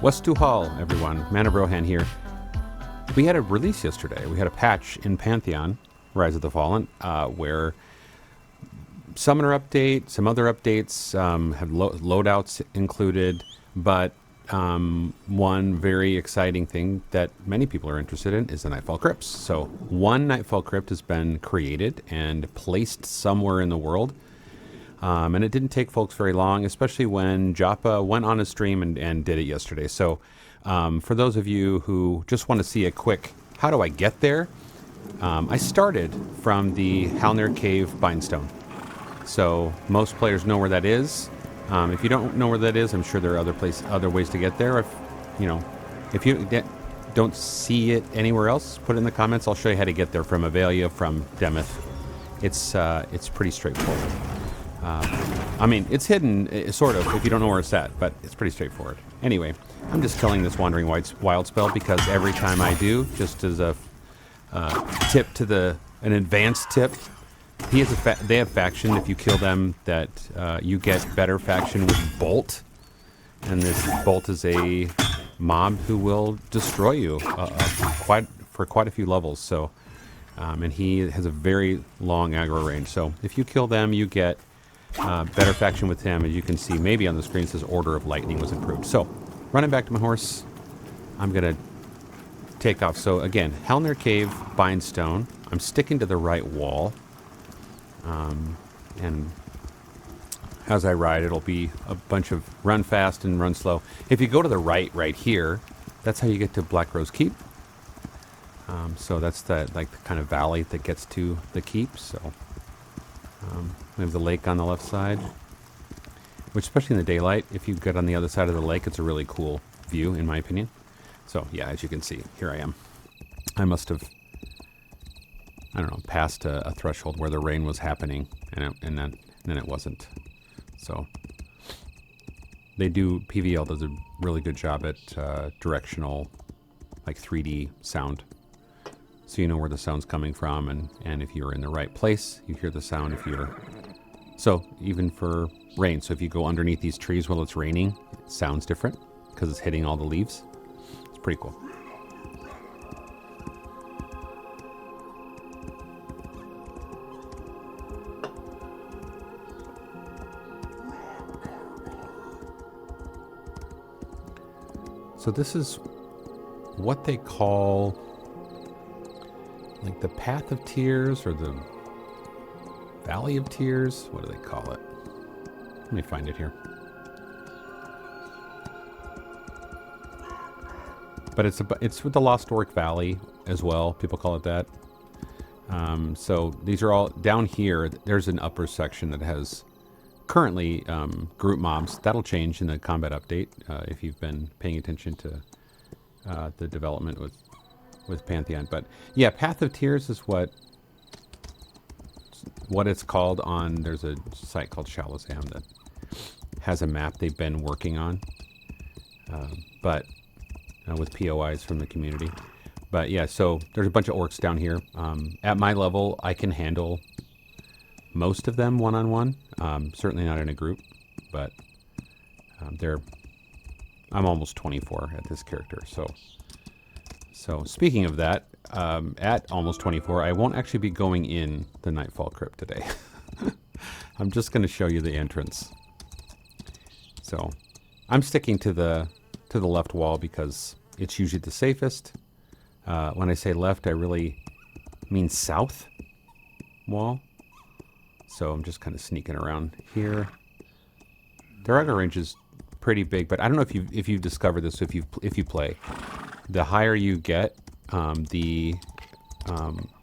Westu Hall, everyone. Man of Rohan here. We had a release yesterday. We had a patch in Pantheon, Rise of the Fallen, where Summoner update, some other updates have loadouts included, but one very exciting thing that many people are interested in is the Nightfall Crypts. So one Nightfall Crypt has been created and placed somewhere in the world. And it didn't take folks very long, especially when Joppa went on a stream and did it yesterday. So for those of you who just want to see a quick, how do I get there? I started from the Halnir Cave Bindstone. So most players know where that is. If you don't know where that is, I'm sure there are other ways to get there. If you don't see it anywhere else, put it in the comments. I'll show you how to get there from Avelia, from Demeth. It's pretty straightforward. I mean, it's hidden, sort of, if you don't know where it's at, but it's pretty straightforward. Anyway, I'm just killing this Wandering Wild spell because every time I do, just as a tip to an advanced tip, they have faction. If you kill them, that you get better faction with Bolt, and this Bolt is a mob who will destroy you for quite a few levels. So, and he has a very long aggro range. So if you kill them, you get better faction with him. As you can see, maybe on the screen it says Order of Lightning was improved. So, running back to my horse, I'm going to take off. So again, Halnir Cave, Bindstone. I'm sticking to the right wall. And as I ride, it'll be a bunch of run fast and run slow. If you go to the right here, that's how you get to Black Rose Keep. So that's the kind of valley that gets to the keep. So we have the lake on the left side, which, especially in the daylight, if you get on the other side of the lake, it's a really cool view, in my opinion. So yeah, as you can see, here I am. I must have, I don't know, past a threshold where the rain was happening, and then it wasn't. So PVL does a really good job at directional, like 3D sound. So you know where the sound's coming from, and if you're in the right place, you hear the sound. So even for rain, so if you go underneath these trees while it's raining, it sounds different because it's hitting all the leaves. It's pretty cool. So this is what they call like the Path of Tears or the Valley of Tears. What do they call it? Let me find it here. But it's with the Lost Orc Valley as well. People call it that. So these are all down here. There's an upper section that has currently group mobs. That'll change in the combat update if you've been paying attention to the development with Pantheon. But yeah, Path of Tears is what it's called on. There's a site called Shalazam that has a map they've been working on, but with POIs from the community. But yeah, so there's a bunch of orcs down here. At my level, I can handle most of them one-on-one. Certainly not in a group, but I'm almost 24 at this character. So speaking of that, at almost 24, I won't actually be going in the Nightfall Crypt today. I'm just going to show you the entrance. So I'm sticking to the left wall because it's usually the safest. When I say left, I really mean south wall. So I'm just kind of sneaking around here. Their aggro range is pretty big, but I don't know if you've discovered this. If you play, the higher you get, the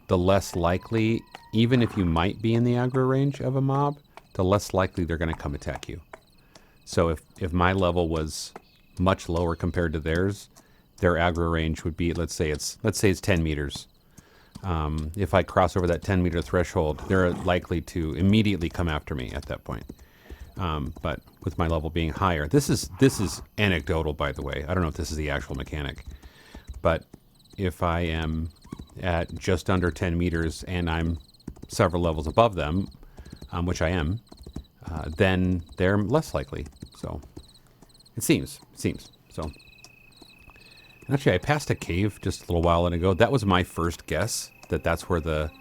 less likely, even if you might be in the aggro range of a mob, the less likely they're going to come attack you. So if my level was much lower compared to theirs, their aggro range would be, let's say it's 10 meters. If I cross over that 10-meter threshold, they're likely to immediately come after me at that point. But with my level being higher, this is anecdotal, by the way. I don't know if this is the actual mechanic, but if I am at just under 10 meters and I'm several levels above them, which I am, then they're less likely. So it seems. So Actually, I passed a cave just a little while ago. That was my first guess that that's where the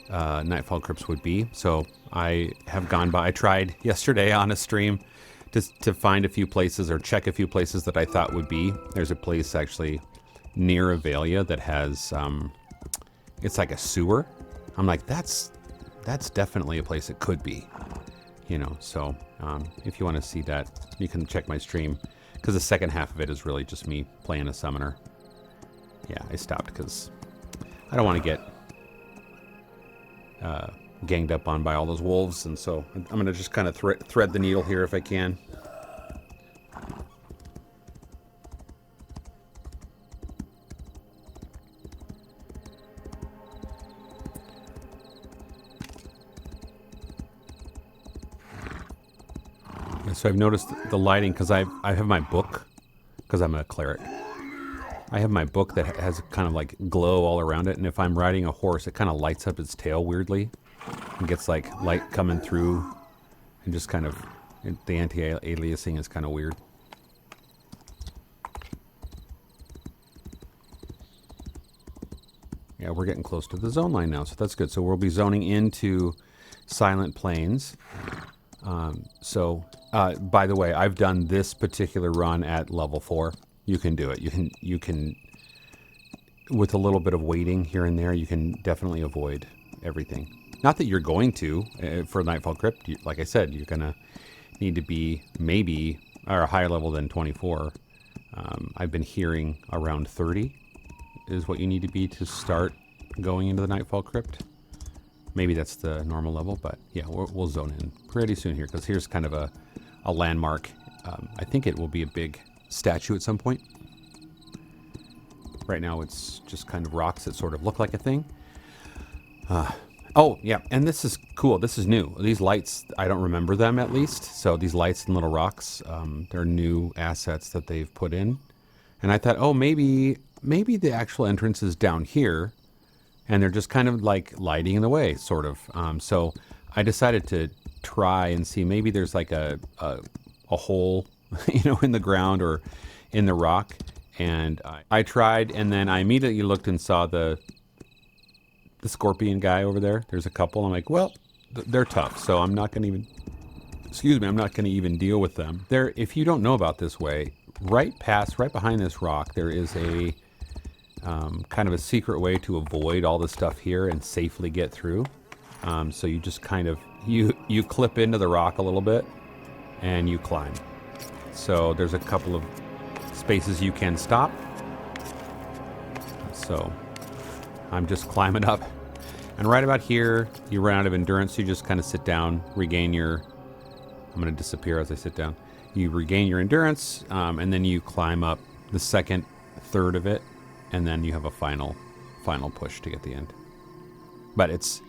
Nightfall Crypts would be. So I have gone by. I tried yesterday on a stream to find a few places or check a few places that I thought would be. There's a place actually near Avalia that has, it's like a sewer. I'm like, that's definitely a place it could be, you know. So if you want to see that, you can check my stream, because the second half of it is really just me playing a summoner. Yeah, I stopped because I don't want to get ganged up on by all those wolves, and so I'm going to just kind of thread the needle here if I can. So I've noticed the lighting, because I have my book, because I'm a cleric. I have my book that has kind of like glow all around it, and if I'm riding a horse, it kind of lights up its tail weirdly, and gets like light coming through, and just kind of, the anti-aliasing is kind of weird. Yeah, we're getting close to the zone line now, so that's good. So we'll be zoning into Silent Plains. By the way, I've done this particular run at level 4. You can do it. You can, with a little bit of waiting here and there, you can definitely avoid everything. Not that you're going to, for Nightfall Crypt, like I said, you're going to need to be maybe, or a higher level than 24. I've been hearing around 30 is what you need to be to start going into the Nightfall Crypt. Maybe that's the normal level, but yeah, we'll zone in pretty soon here, because here's kind of a landmark. I think it will be a big statue at some point. Right now it's just kind of rocks that sort of look like a thing. Oh, yeah, and this is cool. This is new. These lights, I don't remember them at least. So these lights and little rocks, they're new assets that they've put in. And I thought, oh, maybe the actual entrance is down here, and they're just kind of like lighting in the way, sort of. So I decided to try and see, maybe there's like a hole, you know, in the ground or in the rock. And I tried, and then I immediately looked and saw the scorpion guy over there. There's a couple. I'm like, well, they're tough, so I'm not going to even, I'm not going to even deal with them. There, if you don't know about this way, right behind this rock, there is a kind of a secret way to avoid all the stuff here and safely get through. So you just kind of, you clip into the rock a little bit and you climb. So there's a couple of spaces you can stop. So I'm just climbing up, and right about here you run out of endurance. You just kind of sit down, regain your, I'm going to disappear as I sit down. You regain your endurance, and then you climb up the second third of it, and then you have a final push to get the end. But it's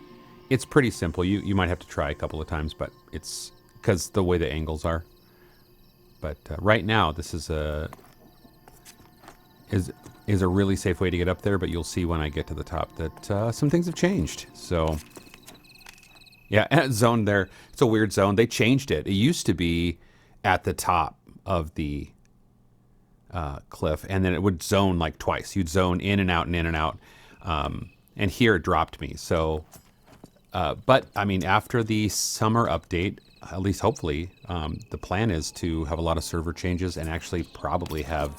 pretty simple. You might have to try a couple of times, but it's because the way the angles are. But right now this is a really safe way to get up there, but you'll see when I get to the top that some things have changed. So yeah, and zone there, it's a weird zone. They changed it. It used to be at the top of the cliff, and then it would zone like twice. You'd zone in and out and in and out, and here it dropped me. So but I mean, after the summer update, at least hopefully, the plan is to have a lot of server changes and actually probably have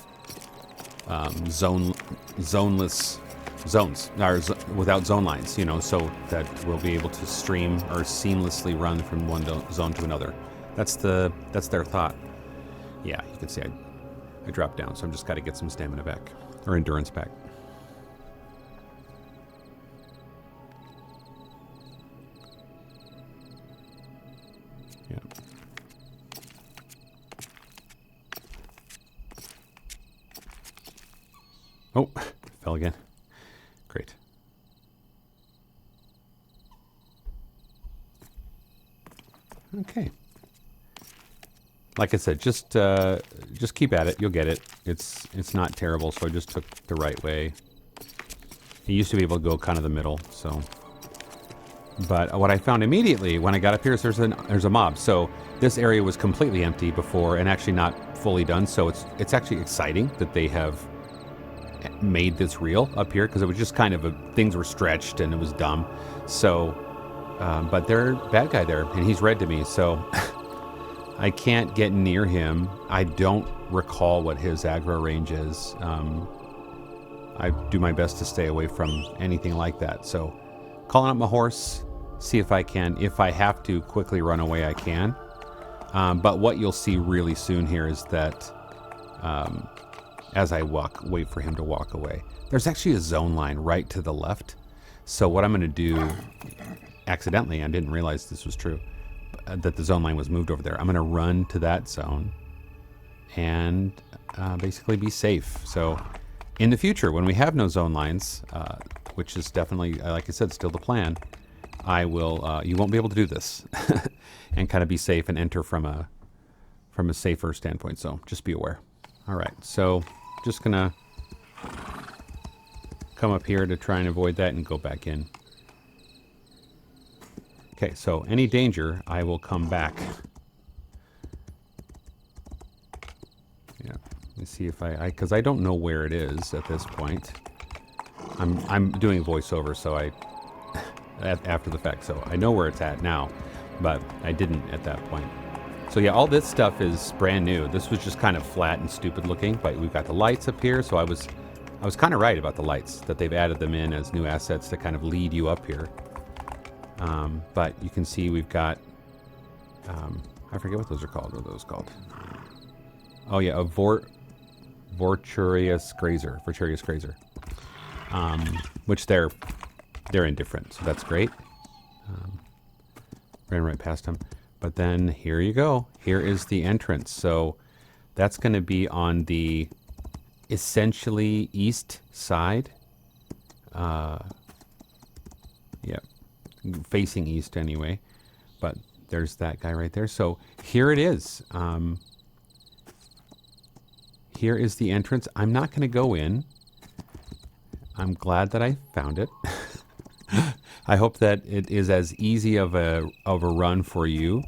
zoneless zones, or without zone lines, you know, so that we'll be able to stream or seamlessly run from one zone to another. That's their thought. Yeah, you can see I dropped down, so I'm just got to get some stamina back, or endurance back. Yeah. Oh, fell again. Great. Okay. Like I said, just keep at it. You'll get it. It's not terrible. So I just took the right way. I used to be able to go kind of the middle. So, but what I found immediately when I got up here is there's a mob. So this area was completely empty before, and actually not fully done. So it's actually exciting that they have made this real up here, because it was just kind of things were stretched and it was dumb. So, but there's a bad guy there, and he's red to me, so I can't get near him. I don't recall what his aggro range is. I do my best to stay away from anything like that. So, calling up my horse, see if I can. If I have to quickly run away, I can. But what you'll see really soon here is that as I wait for him to walk away. There's actually a zone line right to the left. So what I'm going to do, accidentally, I didn't realize this was true, that the zone line was moved over there. I'm going to run to that zone and basically be safe. So in the future, when we have no zone lines, which is definitely, like I said, still the plan, I will, you won't be able to do this and kind of be safe and enter from a safer standpoint. So just be aware. All right, so just gonna come up here to try and avoid that and go back in. Okay, so any danger, I will come back. Yeah, let me see if because I don't know where it is at this point. I'm doing voiceover, so after the fact, so I know where it's at now, but I didn't at that point. So yeah, all this stuff is brand new. This was just kind of flat and stupid looking, but we've got the lights up here, so I was kind of right about the lights, that they've added them in as new assets to kind of lead you up here. But you can see we've got, I forget what those are called. What are those called? Oh yeah, a Vorturius Grazer, which they're indifferent, so that's great. Ran right past them. But then here you go. Here is the entrance. So that's going to be on the essentially east side. Yeah, facing east anyway. But there's that guy right there. So here it is. Here is the entrance. I'm not going to go in. I'm glad that I found it. I hope that it is as easy of a run for you.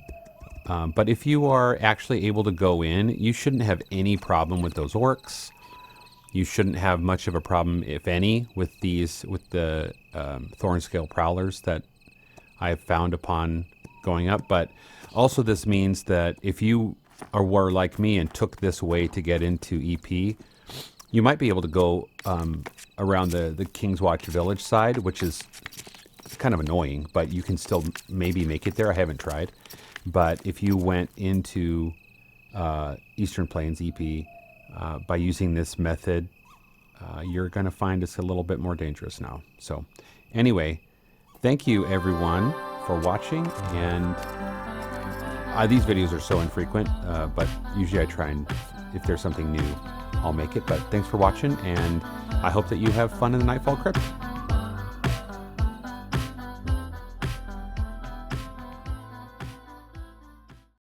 But if you are actually able to go in, you shouldn't have any problem with those orcs. You shouldn't have much of a problem, if any, with the Thornscale Prowlers that I've found upon going up. But also this means that if you were like me and took this way to get into EP, you might be able to go around the King's Watch village side, which is kind of annoying, but you can still maybe make it there. I haven't tried. But if you went into Eastern Plains EP by using this method, you're going to find it's a little bit more dangerous now. So anyway, thank you everyone for watching. And these videos are so infrequent, but usually I try and, if there's something new, I'll make it. But thanks for watching, and I hope that you have fun in the Nightfall Crypt.